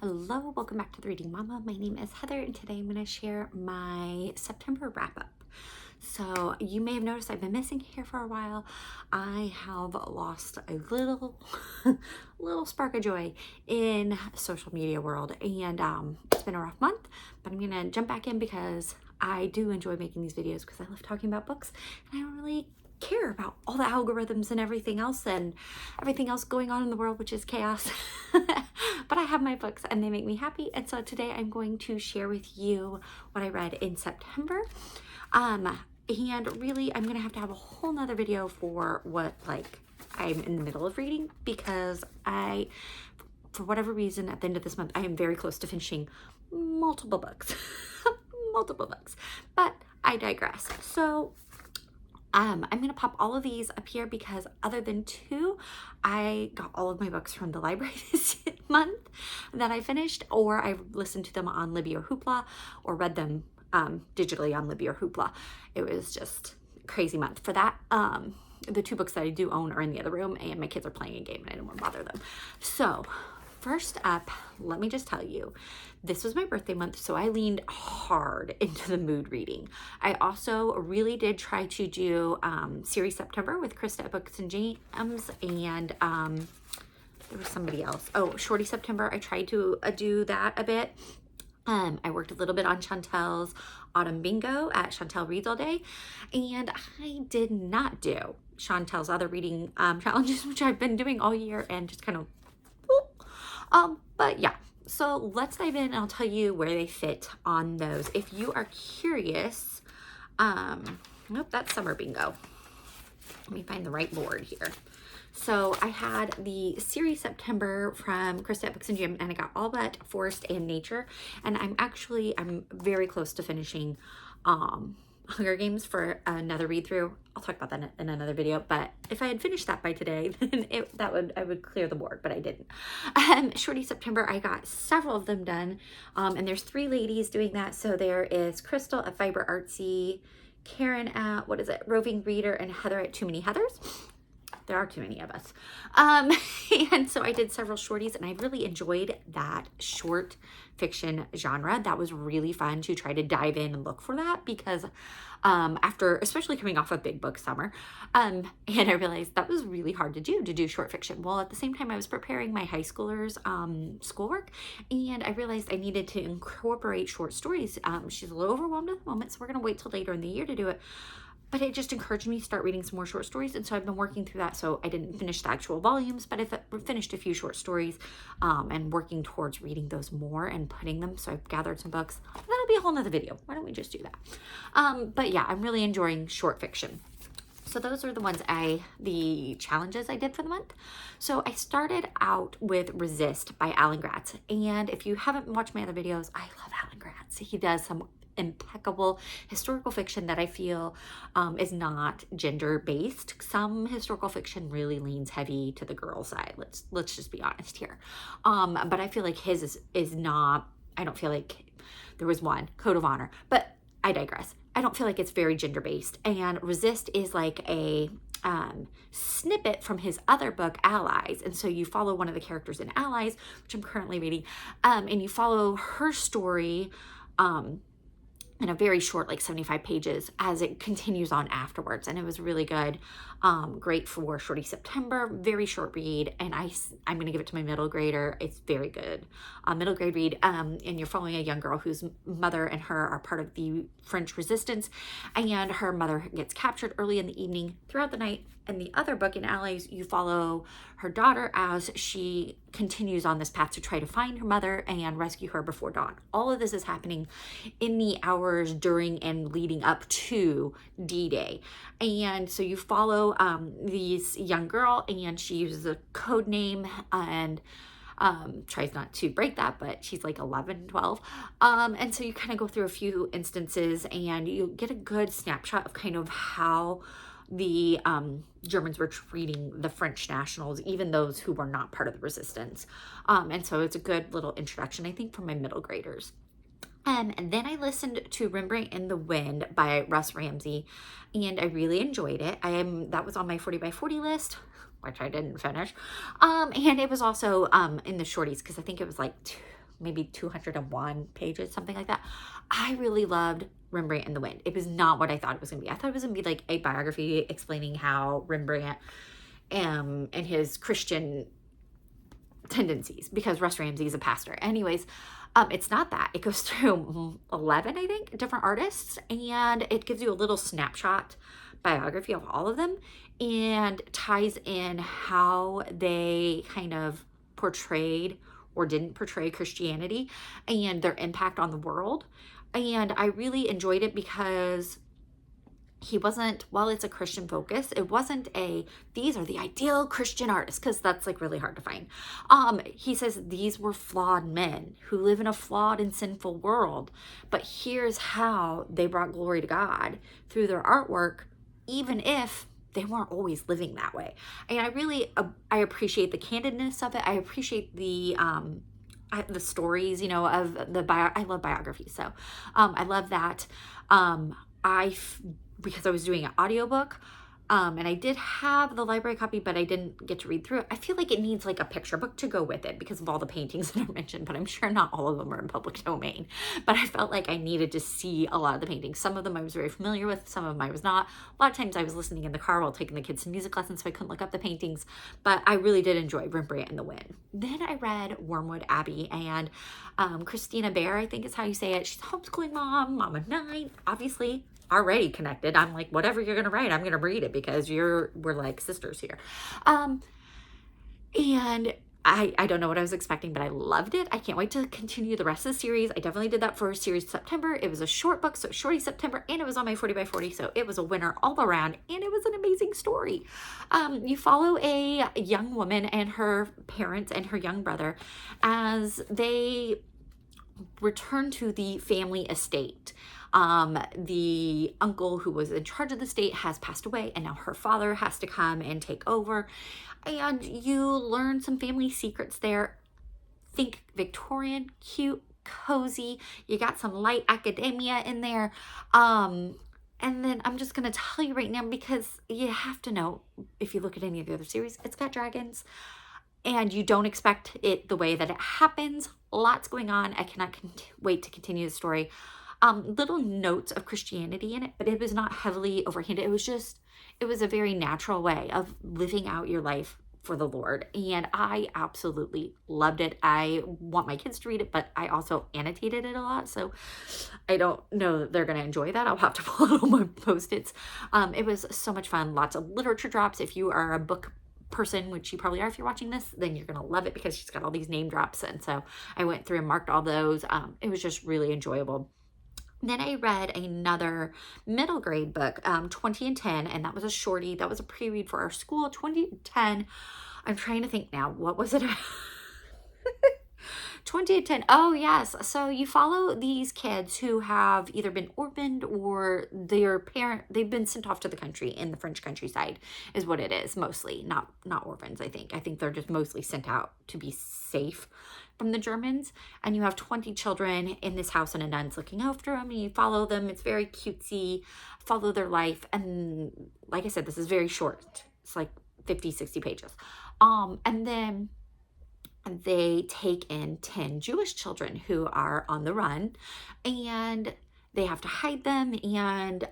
Hello, welcome back to the Reading Mama. My name is Heather, and today I'm going to share my September wrap up. So you may have noticed I've been missing here for a while. I have lost a little spark of joy in social media world, and it's been a rough month, but I'm going to jump back in because I do enjoy making these videos because I love talking about books, and I don't really care about all the algorithms and everything else going on in the world, which is chaos. But I have my books and they make me happy, and so today I'm going to share with you what I read in September. And really I'm gonna have to have a whole nother video for what I'm in the middle of reading, because for whatever reason at the end of this month I am very close to finishing multiple books. multiple books, but I digress. So I'm going to pop all of these up here because other than two, I got all of my books from the library this month that I finished, or I listened to them on Libby or Hoopla, or read them digitally on Libby or Hoopla. It was just a crazy month for that. The two books that I do own are in the other room, and my kids are playing a game and I didn't want to bother them. So first up, let me just tell you, this was my birthday month, so I leaned hard into the mood reading. I also really did try to do Sci Fi September with Krista at Books and Jams, and there was somebody else. Oh, Shorty September. I tried to do that a bit. I worked a little bit on Chantel's Autumn Bingo at Chantel Reads All Day, and I did not do Chantel's other reading challenges, which I've been doing all year and just kind of but yeah, so let's dive in and I'll tell you where they fit on those. If you are curious, nope, that's Summer Bingo. Let me find the right board here. So I had the Sci Fi September from Krista at Books and Jam, and I got all but Forest and Nature, and I'm very close to finishing Hunger Games for another read through. I'll talk about that in another video, but if I had finished that by today, then I would clear the board, but I didn't. Shorty September, I got several of them done, and there's 3 ladies doing that. So there is Crystal at Fiber Artsy, Karen at Roving Reader, and Heather at Too Many Heathers. There are too many of us. And so I did several shorties, and I really enjoyed that short fiction genre. That was really fun to try to dive in and look for that, because after, especially coming off a big book summer, and I realized that was really hard to do short fiction. Well, at the same time, I was preparing my high schoolers' schoolwork, and I realized I needed to incorporate short stories. She's a little overwhelmed at the moment, so we're going to wait till later in the year to do it. But it just encouraged me to start reading some more short stories, and so I've been working through that. So I didn't finish the actual volumes, but I've finished a few short stories, and working towards reading those more and putting them. So I've gathered some books. That'll be a whole nother video. Why don't we just do that? But yeah, I'm really enjoying short fiction. So those are the challenges I did for the month. So I started out with Resist by Alan Gratz. And if you haven't watched my other videos, I love Alan Gratz. He does some impeccable historical fiction that I feel is not gender based. Some historical fiction really leans heavy to the girl side. Let's just be honest here. But I feel like his is not. I don't feel like there was one Code of Honor, but I digress. I don't feel like it's very gender based. And Resist is like a snippet from his other book, Allies. And so you follow one of the characters in Allies, which I'm currently reading, and you follow her story in a very short, 75 pages, as it continues on afterwards. And it was really good. Great for Shorty September, very short read. And I'm going to give it to my middle grader. It's very good. Middle grade read. And you're following a young girl whose mother and her are part of the French resistance. And her mother gets captured early in the evening throughout the night. And the other book in Allies, you follow her daughter as she continues on this path to try to find her mother and rescue her before dawn. All of this is happening in the hours during and leading up to D-Day. And so you follow this young girl, and she uses a code name and tries not to break that, but she's like 11, 12. And so you kind of go through a few instances, and you get a good snapshot of kind of how the Germans were treating the French nationals, even those who were not part of the resistance. And so it's a good little introduction, I think, for my middle graders. And then I listened to Rembrandt in the Wind by Russ Ramsey, and I really enjoyed it. That was on my 40 by 40 list, which I didn't finish. And it was also in the shorties, because I think it was like maybe 201 pages, something like that. I really loved Rembrandt and the Wind. It was not what I thought it was going to be. I thought it was going to be like a biography explaining how Rembrandt and his Christian tendencies, because Russ Ramsey is a pastor. Anyways, it's not that. It goes through 11, I think, different artists, and it gives you a little snapshot biography of all of them and ties in how they kind of portrayed or didn't portray Christianity and their impact on the world. And I really enjoyed it because he wasn't, while it's a Christian focus, it wasn't these are the ideal Christian artists, because that's like really hard to find. He says these were flawed men who live in a flawed and sinful world, but here's how they brought glory to God through their artwork, even if they weren't always living that way. And I really, I appreciate the candidness of it. I appreciate the stories, you know, of I love biographies. So I love that. Because I was doing an audiobook, and I did have the library copy, but I didn't get to read through it. I feel like it needs like a picture book to go with it because of all the paintings that I mentioned, but I'm sure not all of them are in public domain. But I felt like I needed to see a lot of the paintings. Some of them I was very familiar with, some of them I was not. A lot of times I was listening in the car while taking the kids to music lessons, so I couldn't look up the paintings, but I really did enjoy Rembrandt and the Wind. Then I read Wormwood Abbey, and Christina Bear, I think is how you say it. She's a homeschooling mom of 9, obviously already connected. I'm like, whatever you're gonna write, I'm gonna read it because we're like sisters here. And I don't know what I was expecting, but I loved it. I can't wait to continue the rest of the series. I definitely did that for series September. It was a short book, so Shorty September, and it was on my 40 by 40, so it was a winner all around, and it was an amazing story. You follow a young woman and her parents and her young brother as they return to the family estate. The uncle who was in charge of the estate has passed away, and now her father has to come and take over. And you learn some family secrets there. Think Victorian, cute, cozy. You got some light academia in there. And then I'm just going to tell you right now, because you have to know, if you look at any of the other series, it's got dragons. And you don't expect it the way that it happens. Lots going on. I cannot wait to continue the story. Little notes of Christianity in it, but it was not heavily overhanded. It was a very natural way of living out your life for the Lord. And I absolutely loved it. I want my kids to read it, but I also annotated it a lot. So I don't know that they're going to enjoy that. I'll have to pull out all my Post-its. It was so much fun. Lots of literature drops. If you are a book person, which you probably are if you're watching this, then you're gonna love it because she's got all these name drops. And so I went through and marked all those. It was just really enjoyable. Then I read another middle grade book, 20 and 10, and that was a shorty. That was a pre-read for our school. 20 and 10. I'm trying to think now. What was it? 20 and 10. Oh, yes. So you follow these kids who have either been orphaned or they've been sent off to the country in the French countryside is what it is, mostly. Not orphans, I think. I think they're just mostly sent out to be safe from the Germans. And you have 20 children in this house and a nun's looking after them, and you follow them. It's very cutesy, follow their life. And like I said, this is very short. It's like 50, 60 pages. And then they take in 10 Jewish children who are on the run, and they have to hide them. And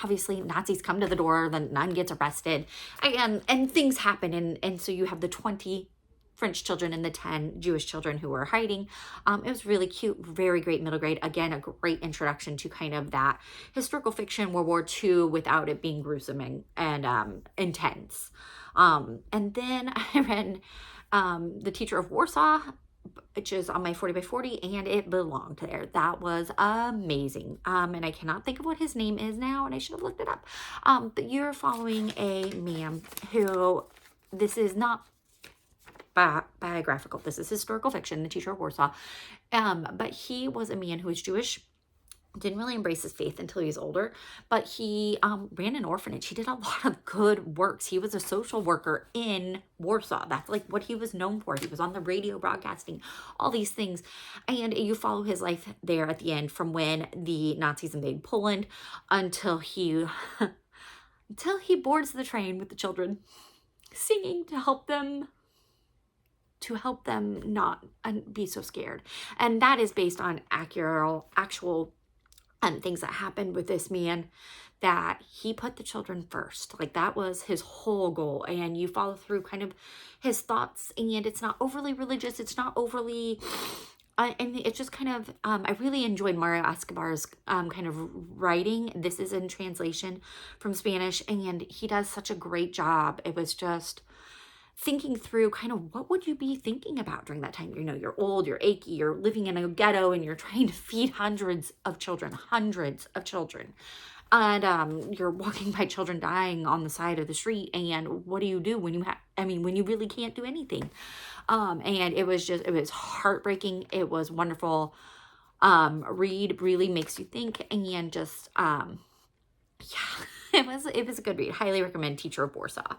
obviously Nazis come to the door, the nun gets arrested, and things happen. And so you have the 20 French children and the 10 Jewish children who were hiding. It was really cute, very great middle grade. Again, a great introduction to kind of that historical fiction, World War II, without it being gruesome and intense. And then I read The Teacher of Warsaw, which is on my 40 by 40, and it belonged there. That was amazing. And I cannot think of what his name is now, and I should have looked it up. But you're following a man who, this is not biographical. This is historical fiction, The Teacher of Warsaw. But he was a man who was Jewish, didn't really embrace his faith until he was older, but he ran an orphanage. He did a lot of good works. He was a social worker in Warsaw. That's like what he was known for. He was on the radio broadcasting, all these things. And you follow his life there at the end, from when the Nazis invade Poland until he boards the train with the children, singing to help them to help them not be so scared. And that is based on actual things that happened with this man, that he put the children first. Like, that was his whole goal. And you follow through kind of his thoughts, and it's not overly religious. It's not overly, and it's just kind of, I really enjoyed Mario Escobar's kind of writing. This is in translation from Spanish, and he does such a great job. It was just thinking through kind of what would you be thinking about during that time. You know, you're old, you're achy, you're living in a ghetto, and you're trying to feed hundreds of children. And you're walking by children dying on the side of the street. And what do you do when you when you really can't do anything? And it was heartbreaking. It was wonderful. Read really makes you think, and just, yeah, it was a good read. Highly recommend Teacher of Warsaw.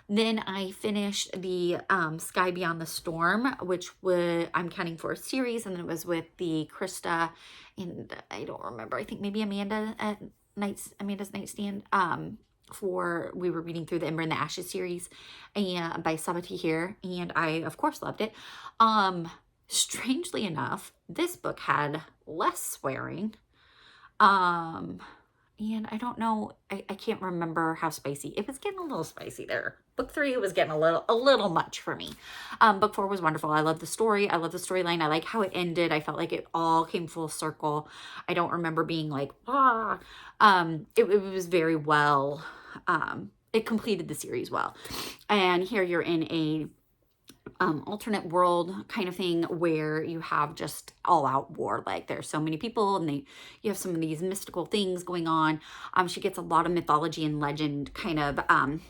Then I finished the Sky Beyond the Storm, which I'm counting for a series, and then it was with the Krista, and I don't remember, I think maybe Amanda's Nightstand. We were reading through the Ember and the Ashes series, and by Sabati here, and I of course loved it. Strangely enough, this book had less swearing. And I don't know, I can't remember how spicy. It was getting a little spicy there. Book 3 was getting a little much for me. Book 4 was wonderful. I love the story. I love the storyline. I like how it ended. I felt like it all came full circle. I don't remember being like, ah. It was very well, it completed the series well. And here you're in a alternate world kind of thing, where you have just all out war. Like, there's so many people, and you have some of these mystical things going on. She gets a lot of mythology and legend kind of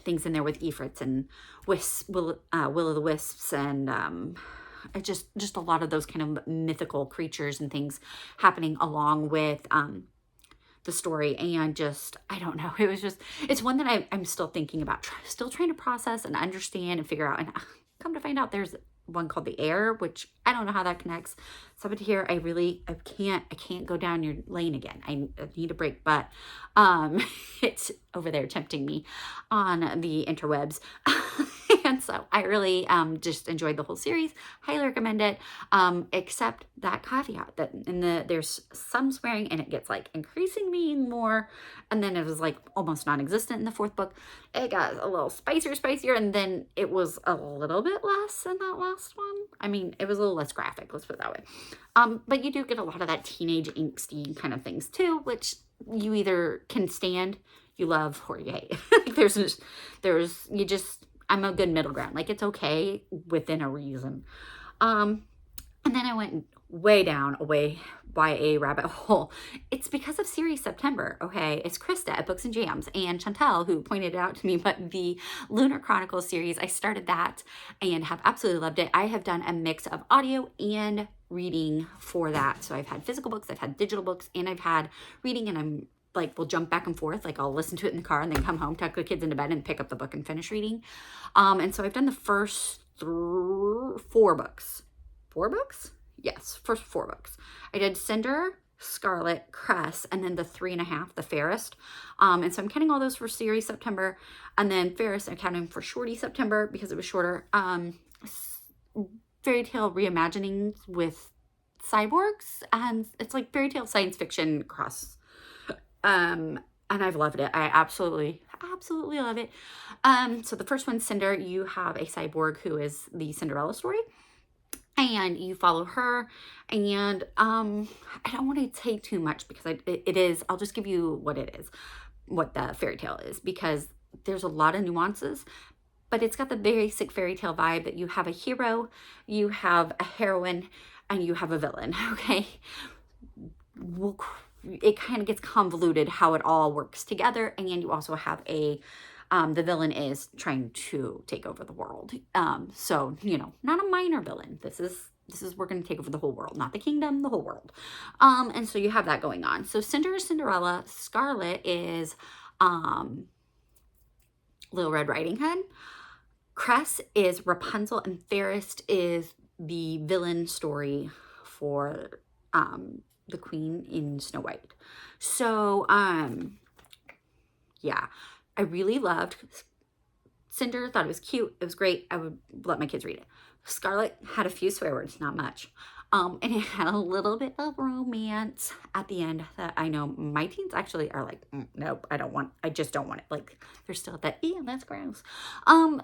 things in there with Ifrits and will o' the wisps, and just a lot of those kind of mythical creatures and things happening along with the story. And just, I don't know, it's one that I'm still thinking about, still trying to process and understand and figure out. And come to find out, there's one called The Air, which I don't know how that connects. Somebody here, I can't go down your lane again. I need a break, but it's over there tempting me on the interwebs. And so I really just enjoyed the whole series. Highly recommend it, except that caveat that there's some swearing, and it gets like increasingly more, and then it was like almost non-existent in the 4th book. It got a little spicier, and then it was a little bit less in that last one. I mean, it was a little less graphic, let's put it that way. But you do get a lot of that teenage angsty kind of things too, which you either can stand, you love, or you hate. I'm a good middle ground. Like, it's okay within a reason. And then I went way down a YA rabbit hole. It's because of Series September, okay? It's Krista at Books and Jams, and Chantel, who pointed it out to me, but the Lunar Chronicles series, I started that and have absolutely loved it. I have done a mix of audio and reading for that. So I've had physical books, I've had digital books, and I've had reading, and I'm like, we'll jump back and forth. Like, I'll listen to it in the car and then come home, tuck the kids into bed, and pick up the book and finish reading. And so I've done the first 4 books. 4 books? Yes, first 4 books. I did Cinder, Scarlet, Cress, and then the 3.5, the Fairest. And so I'm counting all those for Series September. And then Fairest, I'm counting for Shorty September because it was shorter. Fairy tale reimaginings with cyborgs, and it's like fairy tale science fiction cross. And I've loved it. I absolutely love it. So the first one, Cinder, you have a cyborg who is the Cinderella story, and you follow her. And I don't want to say too much because it is, I'll just give you what it is, what the fairy tale is, because there's a lot of nuances, but it's got the basic fairy tale vibe that you have a hero, you have a heroine, and you have a villain, okay? It kind of gets convoluted how it all works together, and you also have the villain is trying to take over the world. So, you know, not a minor villain. This is we're going to take over the whole world, not the kingdom, the whole world. And so you have that going on. So Cinder is Cinderella, Scarlet is Little Red Riding Hood, Cress is Rapunzel, and Fairest is the villain story for the queen in Snow White. So yeah, I really loved Cinder, thought it was cute, it was great. I would let my kids read it. Scarlet had a few swear words, not much. And it had a little bit of romance at the end that I know my teens actually are like, nope, I just don't want it. Like, they're still at that, ew, that's gross.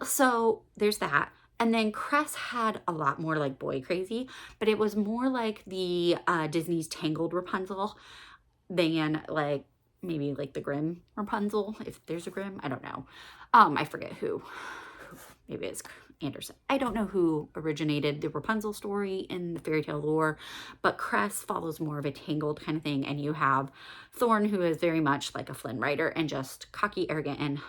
So there's that. And then Cress had a lot more like boy crazy, but it was more like the Disney's Tangled Rapunzel than like maybe like the Grimm Rapunzel, if there's a Grimm, I don't know. I forget who. Maybe it's Anderson. I don't know who originated the Rapunzel story in the fairy tale lore, but Cress follows more of a Tangled kind of thing, and you have Thorn, who is very much like a Flynn writer and just cocky, arrogant, and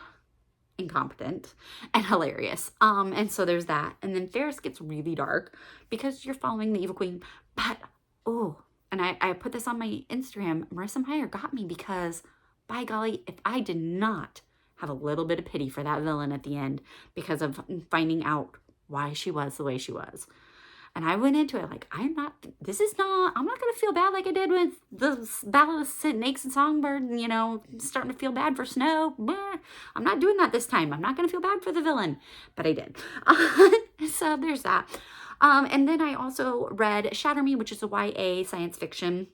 incompetent and hilarious. And so there's that. And then Ferris gets really dark because you're following the evil queen. But and I put this on my Instagram. Marissa Meyer got me because, by golly, if I did not have a little bit of pity for that villain at the end because of finding out why she was the way she was. And I went into it like, I'm not going to feel bad like I did with the Ballad of Snakes and Songbird, you know, starting to feel bad for Snow. I'm not doing that this time. I'm not going to feel bad for the villain. But I did. So there's that. And then I also read Shatter Me, which is a YA science fiction,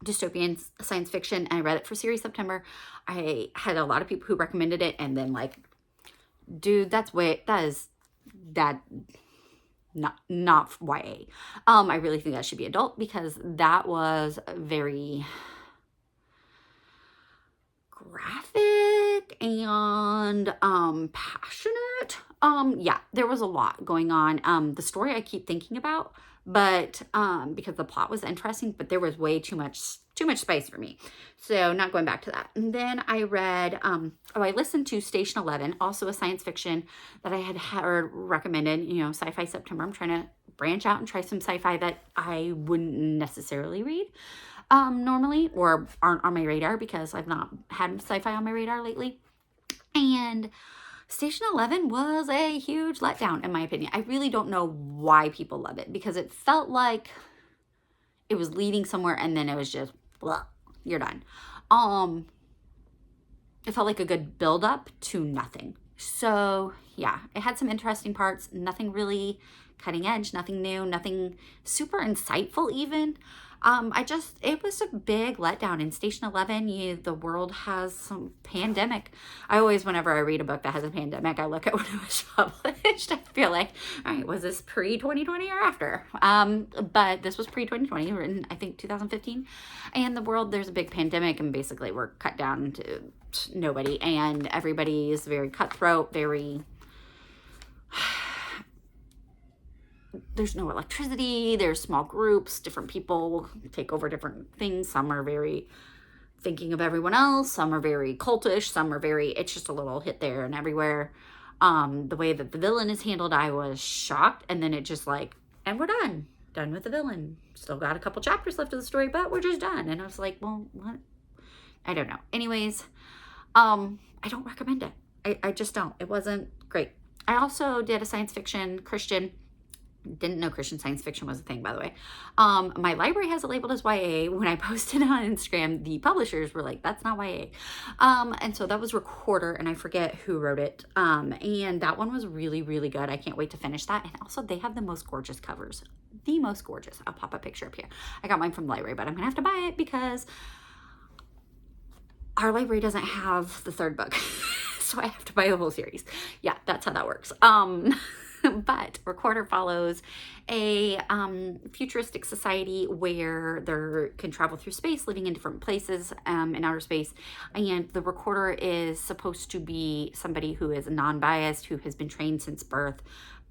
dystopian science fiction. And I read it for Sci Fi September. I had a lot of people who recommended it. And then like, dude, that is not YA. I really think that should be adult because that was very graphic and passionate. Yeah, there was a lot going on. The story I keep thinking about, but because the plot was interesting, but there was way too much spice for me. So not going back to that. And then I read, I listened to Station 11, also a science fiction that I had heard recommended, you know, Sci Fi September. I'm trying to branch out and try some sci-fi that I wouldn't necessarily read normally or aren't on my radar because I've not had sci-fi on my radar lately. And Station 11 was a huge letdown, in my opinion. I really don't know why people love it because it felt like it was leading somewhere and then it was just, blah, you're done. It felt like a good build up to nothing. So yeah, it had some interesting parts, nothing really cutting edge, nothing new, nothing super insightful even. It was a big letdown. In Station 11, the world has some pandemic. I always, whenever I read a book that has a pandemic, I look at when it was published. I feel like, all right, was this pre-2020 or after? But this was pre-2020, written, I think, 2015. And the world, there's a big pandemic, and basically we're cut down to nobody. And everybody is very cutthroat, very... There's no electricity, there's small groups, different people take over different things. Some are very thinking of everyone else, some are very cultish, some are very, it's just a little hit there and everywhere. The way that the villain is handled, I was shocked. And then it just like, and we're done with the villain. Still got a couple chapters left of the story, but we're just done. And I was like, well, what? I don't know. Anyways, I don't recommend it. I just don't. It wasn't great. I also did a science fiction Christian. Didn't know Christian science fiction was a thing, by the way. My library has it labeled as YA. When I posted it on Instagram, the publishers were like, that's not YA. And so that was Recorder, and I forget who wrote it. And that one was really, really good. I can't wait to finish that. And also, they have the most gorgeous covers. The most gorgeous. I'll pop a picture up here. I got mine from the library, but I'm going to have to buy it because our library doesn't have the third book. So I have to buy the whole series. Yeah, that's how that works. But Recorder follows a futuristic society where they can travel through space, living in different places in outer space. And the Recorder is supposed to be somebody who is non-biased, who has been trained since birth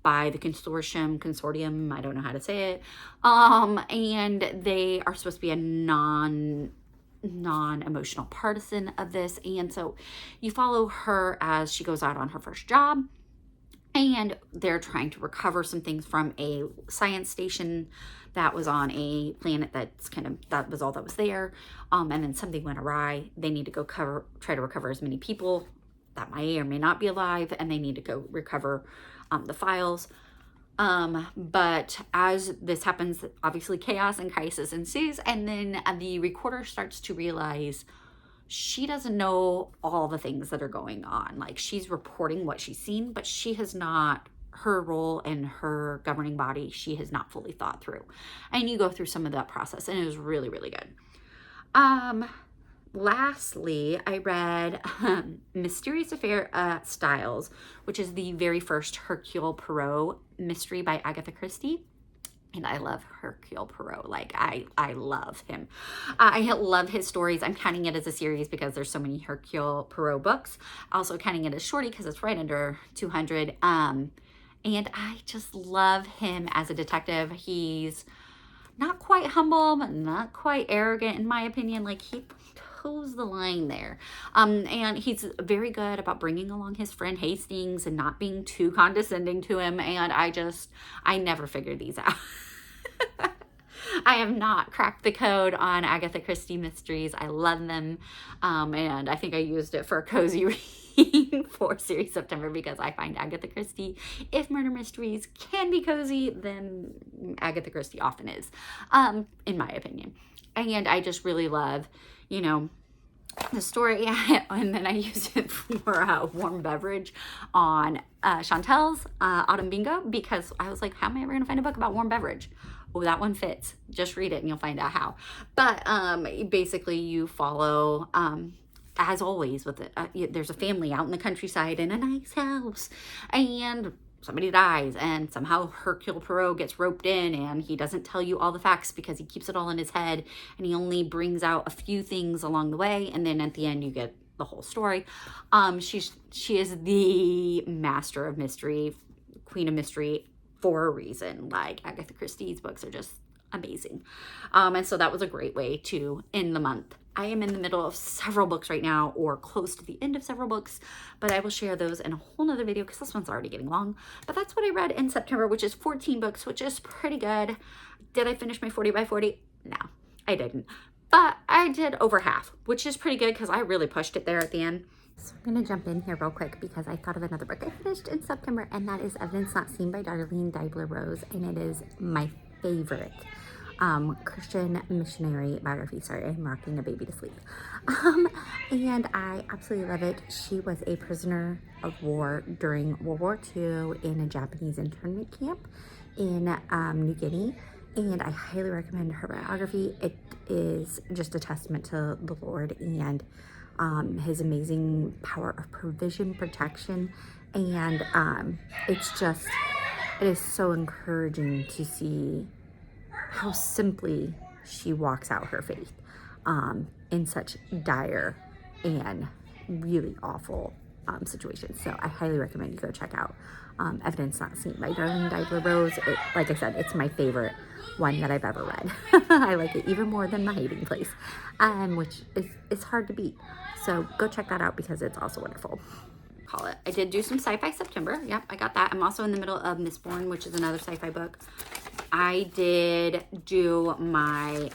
by the consortium, I don't know how to say it. And they are supposed to be a non-emotional partisan of this. And so you follow her as she goes out on her first job. And they're trying to recover some things from a science station that was on a planet that was all that was there. And then something went awry. They need to go try to recover as many people that may or may not be alive. And they need to go recover the files. But as this happens, obviously chaos and crisis ensues. And then the Recorder starts to realize she doesn't know all the things that are going on. Like, she's reporting what she's seen, but she has not her role and her governing body she has not fully thought through. And you go through some of that process, and it was really, really good. Lastly, I read Mysterious Affair Styles, which is the very first Hercule Poirot mystery by Agatha Christie. And I love Hercule Poirot. Like, I love him. I love his stories. I'm counting it as a series because there's so many Hercule Poirot books. Also counting it as shorty because it's right under 200. And I just love him as a detective. He's not quite humble, but not quite arrogant, in my opinion. Like, he toes the line there. And he's very good about bringing along his friend Hastings and not being too condescending to him. And I never figured these out. I have not cracked the code on Agatha Christie mysteries. I love them. And I think I used it for a cozy reading for Series September because I find Agatha Christie, if murder mysteries can be cozy, then Agatha Christie often is, in my opinion. And I just really love, you know, the story. And then I used it for a warm beverage on Chantel's Autumn Bingo because I was like, how am I ever going to find a book about warm beverage? Oh, that one fits. Just read it and you'll find out how. But basically you follow, as always, with there's a family out in the countryside in a nice house, and somebody dies, and somehow Hercule Poirot gets roped in, and he doesn't tell you all the facts because he keeps it all in his head, and he only brings out a few things along the way, and then at the end you get the whole story. She is the master of mystery, queen of mystery, for a reason. Like, Agatha Christie's books are just amazing. And so that was a great way to end the month. I am in the middle of several books right now, or close to the end of several books, but I will share those in a whole nother video because this one's already getting long. But that's what I read in September, which is 14 books, which is pretty good. Did I finish my 40 by 40? No, I didn't. But I did over half, which is pretty good because I really pushed it there at the end. So I'm going to jump in here real quick because I thought of another book I finished in September, and that is Evidence Not Seen by Darlene Deibler Rose, and it is my favorite Christian missionary biography. Sorry, I'm rocking a baby to sleep. And I absolutely love it. She was a prisoner of war during World War II in a Japanese internment camp in New Guinea, and I highly recommend her biography. It is just a testament to the Lord and his amazing power of provision, protection, and it is so encouraging to see how simply she walks out her faith in such dire and really awful situations. So I highly recommend you go check out Evidence Not Seen by Darlene Deibler Rose. Like I said, it's my favorite one that I've ever read. I like it even more than My Hating Place, which is hard to beat. So go check that out because it's also wonderful. I did do some Sci Fi September. Yep, I got that. I'm also in the middle of Mistborn, which is another sci-fi book. I did do my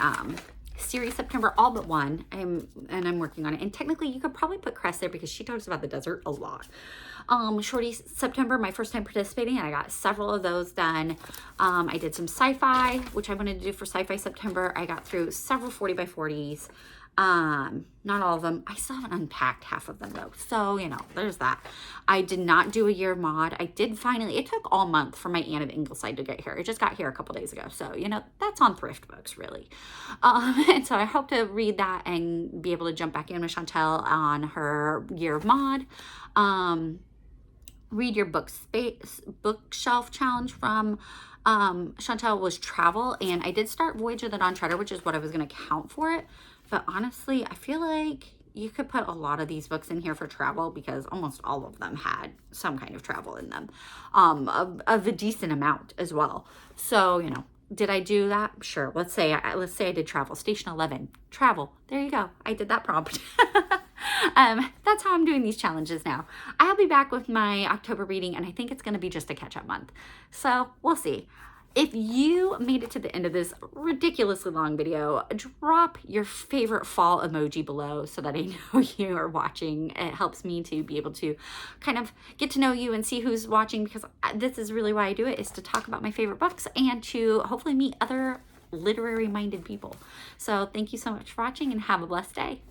series September, all but one, and I'm working on it. And technically, you could probably put Crest there because she talks about the desert a lot. Shorty September, my first time participating, and I got several of those done. I did some sci-fi, which I wanted to do for Sci Fi September. I got through several 40 by 40s. Not all of them. I still haven't unpacked half of them though. So, you know, there's that. I did not do a year of mod. I did finally, it took all month for my Anne of Ingleside to get here. It just got here a couple days ago. So, you know, that's on thrift books really. And so I hope to read that and be able to jump back in with Chantel on her year of mod. Read your bookshelf challenge from Chantel was travel, and I did start Voyage of the Dawn Treader, which is what I was going to count for it. But honestly, I feel like you could put a lot of these books in here for travel because almost all of them had some kind of travel in them, of a decent amount as well. So, you know, did I do that? Sure. Let's say I did travel. Station 11, travel. There you go. I did that prompt. That's how I'm doing these challenges now. I'll be back with my October reading, and I think it's going to be just a catch-up month. So we'll see. If you made it to the end of this ridiculously long video, drop your favorite fall emoji below so that I know you are watching. It helps me to be able to kind of get to know you and see who's watching, because this is really why I do it, is to talk about my favorite books and to hopefully meet other literary minded people. So thank you so much for watching and have a blessed day.